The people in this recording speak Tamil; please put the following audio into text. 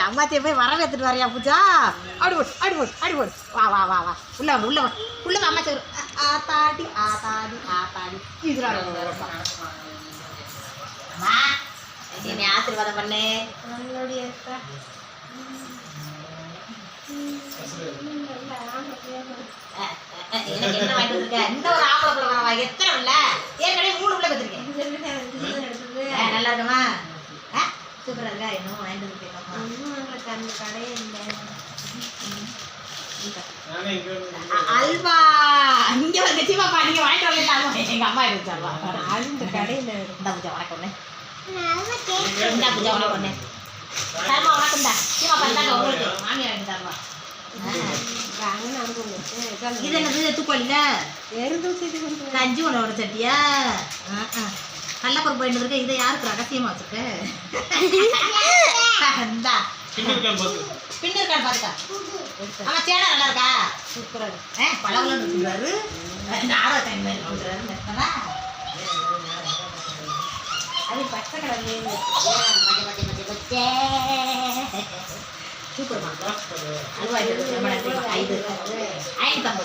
அம்மாச்சியை போய் வரவேற்றுட்டு வரையா பூஜா? அப்படி போடு அப்படி போடு அப்படி போடு. வா வா வா வா உள்ள வந்து உள்ள உள்ள அம்மாச்சி ஆத்தாடி ஆத்தாடி ஆத்தாடி இதுதான் அம்மா. என்னை ஆசீர்வாதம் பண்ணு. எனக்கு என்ன வாங்கிட்டு வந்திருக்க? இந்த ஒரு ஆம்பளை பிள்ளை வரவா? எத்தனை இல்லை ஏற்கனவே 3 பிள்ளை பத்திருக்கேன். நல்லா இருக்குமா? சூப்பரா இருக்கா? இன்னும் வாங்கிட்டு வந்துருக்கேன். அந்த கடையே இல்லை. அல்வா இங்க வந்து சிவாப்பா நீங்க வாங்கிட்டு வரலாம். எங்க அம்மா இருந்துச்சாப்பா அந்த கடையில். இந்த பூஜா வணக்கம் ஒண்ணு. இந்த பூஜா வணக்கம் ஒண்ணு. தர்மா வணக்கம் தான். சிவாப்பா இருந்தாங்க உங்களுக்கு மாமியார் வாங்கி தருவா. இது என்னது தூக்கோலில கஞ்சி உணவோட சட்டியா? கள்ளப்பருப்பு போயிட்டு இருக்க. இதை யாருக்கு ரகசியமா வச்சிருக்க? பின்னு இருக்கான்னு பாருக்கா. ஆமா சேடா நல்லா இருக்கா? சூப்பரா இருக்கு. பழகுலாம் இருக்குறாரு. நாரோ டைம் இருக்குறாரு. அது பச்சை கலர்ல மஜ சூப்பர்மா. அல்வா இது 550.